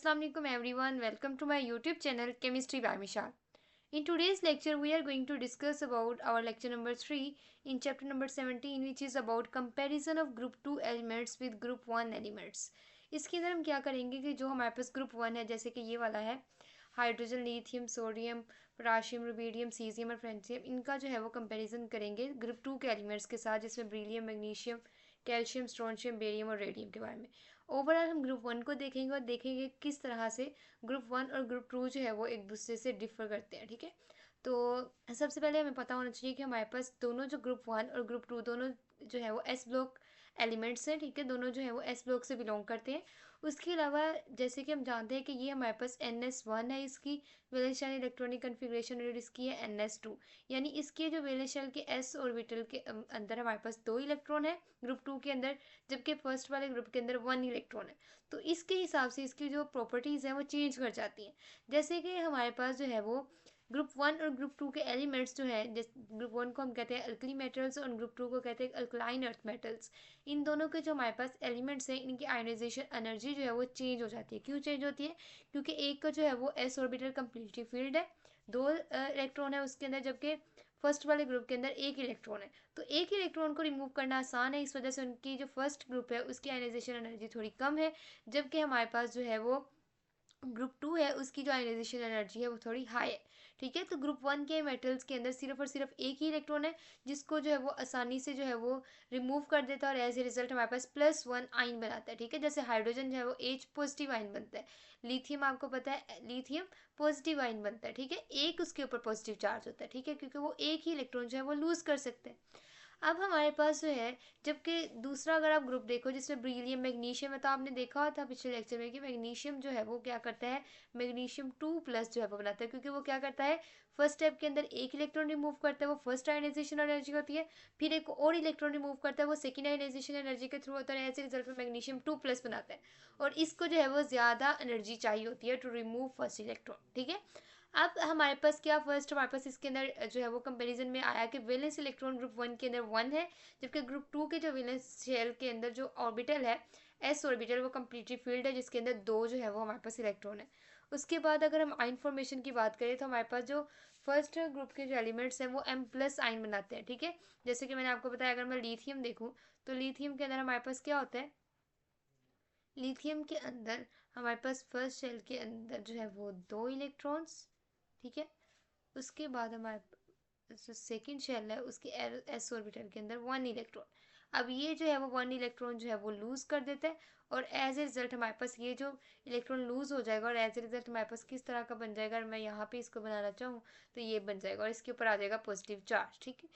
Assalamu alaikum everyone. Welcome to my YouTube channel Chemistry by Mishal. In today's lecture, we are going to discuss about our lecture number 3 in chapter number 17, which is about comparison of group 2 elements with group 1 elements. इसके अंदर हम क्या करेंगे कि जो हमारे पास group 1 है, जैसे कि ये वाला है hydrogen, lithium, sodium, potassium, rubidium, caesium और फ्रेंसियम, इनका जो है वो कंपैरिजन करेंगे ग्रुप 2 के एलिमेंट्स के साथ, जिसमें beryllium, magnesium, calcium, strontium, barium और रेडियम के बारे में। ओवरऑल हम ग्रुप 1 को देखेंगे और देखेंगे किस तरह से ग्रुप 1 और ग्रुप 2 जो है वो एक दूसरे से डिफर करते हैं। ठीक है, तो सबसे पहले हमें पता होना चाहिए कि हमारे पास दोनों जो ग्रुप 1 और ग्रुप 2 दोनों जो है वो एस ब्लॉक एलिमेंट्स हैं। ठीक है, दोनों जो है वो एस ब्लॉक से बिलोंग करते हैं। उसके अलावा जैसे कि हम जानते हैं कि ये हमारे पास NS1 है, इसकी वैलेंस शेल इलेक्ट्रॉनिक कन्फिग्रेशन, और इसकी है NS2, यानी इसके जो वैलेंस शेल के s ऑर्बिटल के अंदर हमारे पास 2 इलेक्ट्रॉन है ग्रुप 2 के अंदर, जबकि फर्स्ट वाले ग्रुप के अंदर 1 इलेक्ट्रॉन है। तो इसके हिसाब से इसकी जो प्रॉपर्टीज़ हैं वो चेंज कर जाती हैं। जैसे कि हमारे पास जो है वो ग्रुप 1 और ग्रुप 2 के एलिमेंट्स जो है, जैसे ग्रुप 1 को हम कहते हैं अल्कली मेटल्स और ग्रुप 2 को कहते हैं अल्कलाइन अर्थ मेटल्स। इन दोनों के जो हमारे पास एलिमेंट्स हैं, इनकी आयनाइजेशन एनर्जी जो है वो चेंज हो जाती है। क्यों चेंज होती है? क्योंकि एक का जो है वो एस ऑर्बिटल कम्प्लीटली फील्ड है, 2 इलेक्ट्रॉन है उसके अंदर, जबकि फर्स्ट वाले ग्रुप के अंदर 1 इलेक्ट्रॉन है। तो एक इलेक्ट्रॉन को रिमूव करना आसान है, इस वजह से उनकी जो फर्स्ट ग्रुप है उसकी आयनाइजेशन एनर्जी थोड़ी कम है, जबकि हमारे पास जो है वो ग्रुप 2 है उसकी जो आयनाइजेशन एनर्जी है वो थोड़ी हाई है। ठीक है, तो ग्रुप 1 के मेटल्स के अंदर सिर्फ और सिर्फ एक ही इलेक्ट्रॉन है, जिसको जो है वो आसानी से जो है वो रिमूव कर देता है, और एज ए रिजल्ट हमारे पास +1 आइन बनाता है। ठीक है, जैसे हाइड्रोजन जो है वो H पॉजिटिव आइन बनता है, लिथियम आपको पता है लिथियम पॉजिटिव आइन बनता है। ठीक है, एक उसके ऊपर पॉजिटिव चार्ज होता है। ठीक है, क्योंकि वो एक ही इलेक्ट्रॉन जो है वो लूज कर सकते हैं। अब हमारे पास जो है, जबकि दूसरा अगर आप ग्रुप देखो जिसमें ब्रिलियम, मैग्नीशियम है, तो आपने देखा था पिछले लेक्चर में कि मैग्नीशियम जो है वो क्या करता है, मैग्नीशियम 2+ जो है वो बनाता है, क्योंकि वो क्या करता है, फर्स्ट स्टेप के अंदर एक इलेक्ट्रॉन रिमूव करता है, वो फर्स्ट आयनाइजेशन एनर्जी होती है, फिर एक और इलेक्ट्रॉन रिमूव करता है, वो सेकेंड आयनाइजेशन एनर्जी के थ्रू होता है, ऐसे रिजल्ट में मैग्नीशियम 2+ बनाता है, और इसको जो है वो ज़्यादा एनर्जी चाहिए होती है टू रिमूव फर्स्ट इलेक्ट्रॉन। ठीक है, अब हमारे पास क्या, फर्स्ट हमारे पास इसके अंदर जो है वो कंपैरिजन में आया कि वैलेंस इलेक्ट्रॉन ग्रुप 1 के अंदर 1 है, जबकि ग्रुप 2 के जो वैलेंस शेल के अंदर जो ऑर्बिटल है, एस ऑर्बिटल, वो कम्प्लीटली फील्ड है, जिसके अंदर 2 जो है वो हमारे पास इलेक्ट्रॉन है। उसके बाद अगर हम आइन फॉर्मेशन की बात करें, तो हमारे पास जो फर्स्ट ग्रुप के जो एलिमेंट्स हैं वो M+ आइन बनाते हैं। ठीक है, जैसे कि मैंने आपको बताया, अगर मैं लिथियम देखूँ तो लिथियम के अंदर हमारे पास क्या होता है, लिथियम के अंदर हमारे पास फर्स्ट शेल के अंदर जो है वो 2 इलेक्ट्रॉन्स। ठीक है, उसके बाद हमारे जो सेकेंड शेल है उसके एस ऑर्बिटल के अंदर 1 इलेक्ट्रॉन। अब ये जो है वो 1 इलेक्ट्रॉन जो है वो लूज कर देता है, और एज ए रिजल्ट हमारे पास ये जो इलेक्ट्रॉन लूज हो जाएगा, और एज ए रिजल्ट हमारे पास किस तरह का बन जाएगा, अगर मैं यहाँ पे इसको बनाना चाहूँ तो ये बन जाएगा, और इसके ऊपर आ जाएगा पॉजिटिव चार्ज। ठीक है,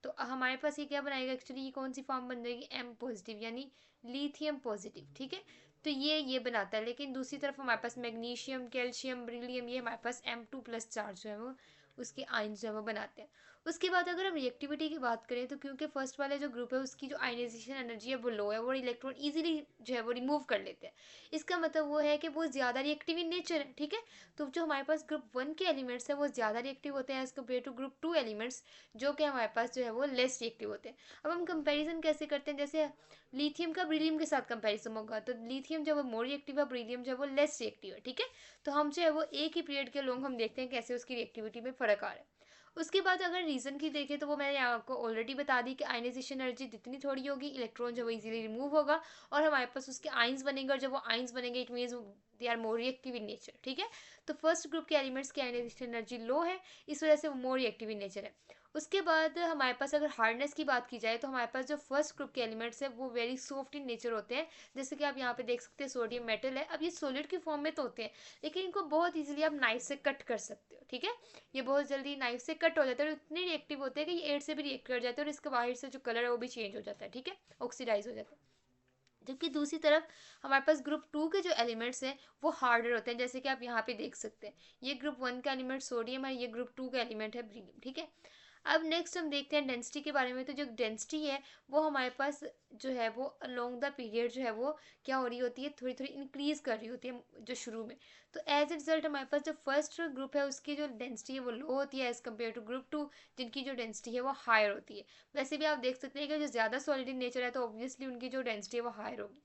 तो हमारे पास ये क्या बनाएगा, एक्चुअली ये कौन सी फॉर्म बन जाएगी, M पॉजिटिव, यानी लिथियम पॉजिटिव। ठीक है, तो ये बनाता है, लेकिन दूसरी तरफ हमारे पास मैग्नीशियम, कैल्शियम, ब्रिलियम, ये हमारे पास M2+ चार्ज जो है वो उसके आयन जो है वो बनाते हैं। उसके बाद अगर हम रिएक्टिविटी की बात करें, तो क्योंकि फर्स्ट वाले जो ग्रुप है उसकी जो आयनाइजेशन एनर्जी है वो लो है, वो इलेक्ट्रॉन इजीली जो है वो रिमूव कर लेते हैं। इसका मतलब वो है कि वो ज़्यादा रिएक्टिव इन नेचर है। ठीक है, तो जो हमारे पास ग्रुप 1 के एलिमेंट्स हैं वो ज़्यादा रिएक्टिव होते हैं as compare to group 2 elements, जो कि हमारे पास जो है वो लेस रिएक्टिव होते हैं। अब हम कंपेरिजन कैसे करते हैं, जैसे लिथियम का ब्रिलियम के साथ कंपेरिजन होगा, तो लिथियम जो है वो मोर रिएक्टिव है, ब्रिलियम जो है वो लेस रिएक्टिव है। ठीक है, तो हम जो है वो एक ही पीरियड के लोग हम देखते हैं कैसे उसकी रिएक्टिविटी में फ़र्क आ रहा है। उसके बाद अगर रीज़न की देखें, तो वो मैंने आपको ऑलरेडी बता दी कि आयनाइजेशन एनर्जी जितनी थोड़ी होगी, इलेक्ट्रॉन जो वो इजीली रिमूव होगा, और हमारे पास उसके आइंस बनेंगे, और जब वो आइंस बनेंगे it means they are more reactive in nature. ठीक है, तो फर्स्ट ग्रुप के एलिमेंट्स की आयनाइजेशन एनर्जी लो है, इस वजह से वो मोर रिएक्टिव इन नेचर है। उसके बाद हमारे पास अगर हार्डनेस की बात की जाए, तो हमारे पास जो फर्स्ट ग्रुप के एलिमेंट्स हैं वो वेरी सॉफ्ट इन नेचर होते हैं, जैसे कि आप यहाँ पे देख सकते हैं सोडियम मेटल है। अब ये सॉलिड की फॉर्म में तो होते हैं, लेकिन इनको बहुत इजीली आप नाइफ से कट कर सकते हो। ठीक है, ये बहुत जल्दी नाइफ से कट हो जाते हैं, और इतने रिएक्टिव होते हैं कि ये एयर से भी रिएक्ट कर जाते हैं, और इसका बाहर से जो कलर है वो भी चेंज हो जाता है। ठीक है, ऑक्सीडाइज हो जाता है। जबकि दूसरी तरफ हमारे पास ग्रुप 2 के जो एलिमेंट्स हैं वो हार्डर होते हैं, जैसे कि आप यहाँ पे देख सकते हैं, ये ग्रुप 1 का एलिमेंट सोडियम है, ये ग्रुप 2 का एलिमेंट है ब्रिलियम। ठीक है, अब नेक्स्ट हम देखते हैं डेंसिटी के बारे में। तो जो डेंसिटी है वो हमारे पास जो है वो अलोंग द पीरियड जो है वो क्या हो रही होती है, थोड़ी थोड़ी इंक्रीज कर रही होती है जो शुरू में। तो एज ए रिजल्ट हमारे पास जो फर्स्ट ग्रुप है उसकी जो डेंसिटी है वो लो होती है एज कम्पेयर टू ग्रुप 2, जिनकी जो डेंसिटी है वो हायर होती है। वैसे भी आप देख सकते हैं कि जो ज़्यादा सॉलिड इन नेचर है, तो ऑब्वियसली उनकी जो डेंसिटी है वो हायर होगी।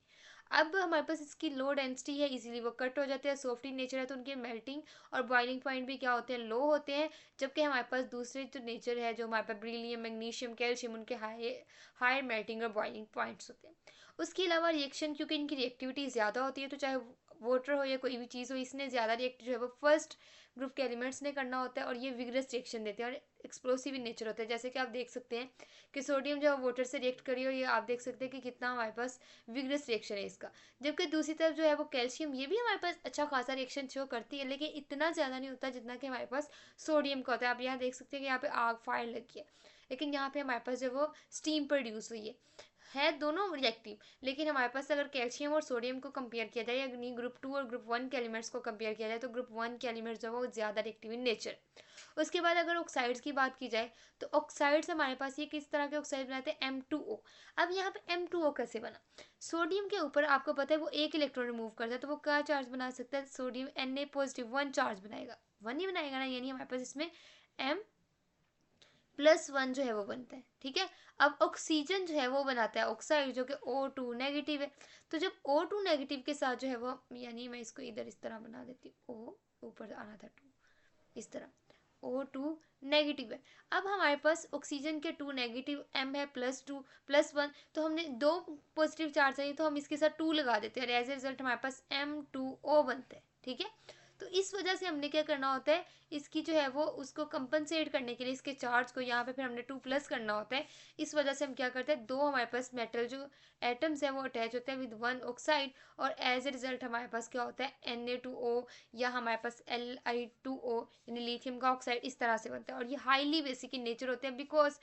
अब हमारे पास इसकी लो डेंसिटी है, इजीली वो कट हो जाते हैं, सॉफ्ट इन नेचर है, तो उनके मेल्टिंग और बॉइलिंग पॉइंट भी क्या होते हैं, लो होते हैं। जबकि हमारे पास दूसरे जो नेचर है, जो हमारे पास बेरिलियम, मैग्नीशियम, कैल्शियम, उनके हायर मेल्टिंग और बॉइलिंग पॉइंट्स होते हैं। उसके अलावा रिएक्शन, क्योंकि इनकी रिएक्टिविटी ज़्यादा होती है, तो चाहे वाटर हो या कोई भी चीज़ हो, इसने ज़्यादा रिएक्ट जो है वो फर्स्ट ग्रुप के एलिमेंट्स ने करना होता है, और ये विगरस रिएक्शन देते हैं और एक्सप्लोसिव इन नेचर होता है। जैसे कि आप देख सकते हैं कि सोडियम जो है वाटर से रिएक्ट करी और ये आप देख सकते हैं कि कितना हमारे पास विगरस रिएक्शन है इसका। जबकि दूसरी तरफ जो है वो कैल्शियम, ये भी हमारे पास अच्छा खासा रिएक्शन शो करती है, लेकिन इतना ज़्यादा नहीं होता जितना कि हमारे पास सोडियम का होता है। आप यहाँ देख सकते हैं कि यहाँ पे आग फायर लगी है, लेकिन यहाँ पे हमारे पास जो वो स्टीम प्रोड्यूस हुई है दोनों रिएक्टिव। लेकिन हमारे पास अगर कैल्शियम और सोडियम को कंपेयर किया जाए, यानी ग्रुप 2 और ग्रुप 1 के एलिमेंट्स को कंपेयर किया जाए, तो ग्रुप 1 के एलिमेंट्स जो है वो ज़्यादा रिएक्टिव इन नेचर। उसके बाद अगर ऑक्साइड्स की बात की जाए, तो ऑक्साइड्स हमारे पास ये किस तरह के ऑक्साइड बनाते हैं, M2O। अब यहाँ पे M2O कैसे बना, सोडियम के ऊपर आपको पता है वो एक इलेक्ट्रॉन रिमूव करता है, तो वो क्या चार्ज बना सकता है, सोडियम Na पॉजिटिव 1 चार्ज बनाएगा, 1 ही बनाएगा ना, यानी हमारे पास इसमें M+1 जो है वो बनता है। ठीक है, अब ऑक्सीजन जो है वो बनाता है ऑक्साइड, जो कि O2 नेगेटिव है। तो जब O2 नेगेटिव के साथ जो है वो, यानी मैं इसको इधर इस तरह बना देती हूँ, O ऊपर आना था 2, इस तरह O2 नेगेटिव है। अब हमारे पास ऑक्सीजन के 2 नेगेटिव, M है +2 +1, तो हमने 2 पॉजिटिव चार्ज चाहिए, तो हम इसके साथ 2 लगा देते हैं और एज ए रिजल्ट हमारे पास M2O बनता है। ठीक है, तो इस वजह से हमने क्या करना होता है, इसकी जो है वो उसको कंपनसेट करने के लिए इसके चार्ज को यहाँ पे फिर हमने 2+ करना होता है। इस वजह से हम क्या करते हैं, दो हमारे पास मेटल जो एटम्स है वो अटैच होते हैं विद 1 ऑक्साइड, और एज ए रिजल्ट हमारे पास क्या होता है, Na2O, या हमारे पास Li2O यानी लिथियम का ऑक्साइड, इस तरह से बनता है। और ये हाईली बेसिक इन नेचर होते हैं because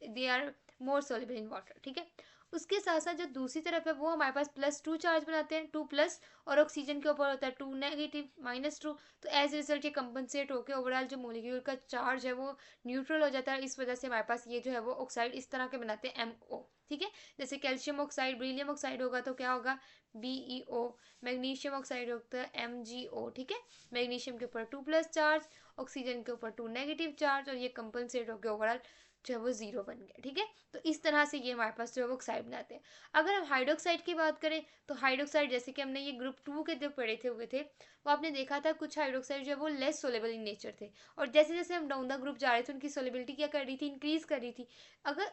they are more soluble in water. ठीक है, उसके साथ साथ जो दूसरी तरफ है वो हमारे पास +2 चार्ज बनाते हैं, 2+, और ऑक्सीजन के ऊपर होता है 2 नेगेटिव -2। तो एज रिजल्ट ये कंपनसेट होकर ओवरऑल जो मोलिक्यूल का चार्ज है वो न्यूट्रल हो जाता है। इस वजह से हमारे पास ये जो है वो ऑक्साइड इस तरह के बनाते हैं, MO। ठीक है, जैसे कैल्शियम ऑक्साइड, बेरिलियम ऑक्साइड होगा तो क्या होगा, BeO। मैग्नीशियम ऑक्साइड होता है MgO। ठीक है, मैग्नीशियम के ऊपर 2+ चार्ज, ऑक्सीजन के ऊपर 2 नेगेटिव चार्ज, और ये कंपनसेट होकर ओवरऑल जो है वो 0 बन गया। ठीक है, तो इस तरह से ये हमारे पास जो है वो ऑक्साइड बनाते हैं। अगर हम हाइड्रोक्साइड की बात करें, तो हाइड्रोक्साइड जैसे कि हमने ये ग्रुप 2 के जो पढ़े थे हुए थे, वो आपने देखा था कुछ हाइड्रोक्साइड जो है वो लेस सोलेबल इन नेचर थे, और जैसे जैसे हम डाउन द ग्रुप जा रहे थे उनकी सोलेबिलिटी क्या कर रही थी, इंक्रीज कर रही थी।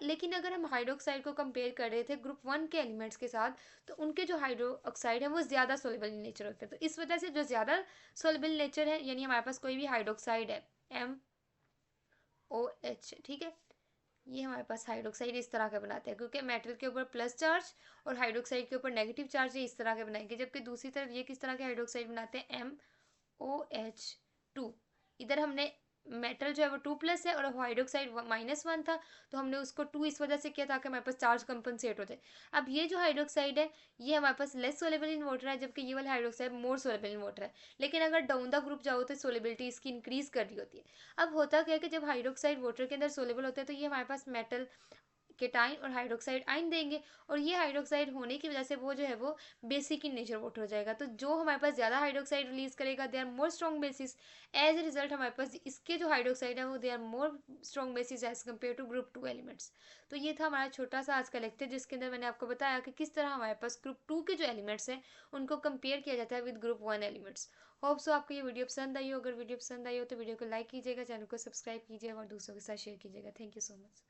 लेकिन अगर हम हाइड्रोक्साइड को कंपेयर कर रहे थे ग्रुप 1 के एलिमेंट्स के साथ, तो उनके जो हाइड्रोक्साइड है वो ज़्यादा सोलेबल इन नेचर होते हैं। तो इस वजह से जो ज़्यादा सोलेबल नेचर है, यानी हमारे पास कोई भी हाइड्रोक्साइड है MOH, ठीक है, ये हमारे पास हाइड्रोक्साइड इस तरह के बनाते हैं, क्योंकि मेटल के ऊपर प्लस चार्ज और हाइड्रोक्साइड के ऊपर नेगेटिव चार्ज, ये इस तरह के बनाएंगे। जबकि दूसरी तरफ ये किस तरह के हाइड्रोक्साइड बनाते हैं, MOH2। इधर हमने मेटल जो है वो 2+ है और हाइड्रोक्साइड -1 था, तो हमने उसको 2 इस वजह से किया ताकि हमारे पास चार्ज कंपनसेट हो जाए। अब ये जो हाइड्रोक्साइड है ये हमारे पास लेस सोलेबल इन वाटर है, जबकि ये वाला hydroxide more soluble in water है। लेकिन अगर डाउन द ग्रुप जाओ तो सोलेबिलिटी इसकी इंक्रीज कर रही होती है। अब होता क्या है कि जब हाइड्रोक्साइड वाटर के अंदर सोलेबल होता है, तो ये हमारे पास मेटल केटाइन और हाइड्रोक्साइड आइन देंगे, और ये हाइड्रोक्साइड होने की वजह से वो जो है वो बेसिक इन नेचर वाटर हो जाएगा। तो जो हमारे पास ज़्यादा हाइड्रोक्साइड रिलीज करेगा they are more strong bases. As a result हमारे पास इसके जो हाइड्रोक्साइड है वो they are more strong bases as compare to group 2 elements. तो ये था हमारा छोटा सा आज का लेक्चर, जिसके अंदर मैंने आपको बताया कि किस तरह हमारे पास ग्रुप 2 के जो एलिमेंट्स हैं उनको कंपेयर किया जाता है with group 1 elements. Hope so आपको ये वीडियो पसंद आई हो। अगर वीडियो पसंद आई हो तो वीडियो को लाइक कीजिएगा, चैनल को सब्सक्राइब कीजिएगा और दूसरों के साथ शेयर कीजिएगा। Thank you so much.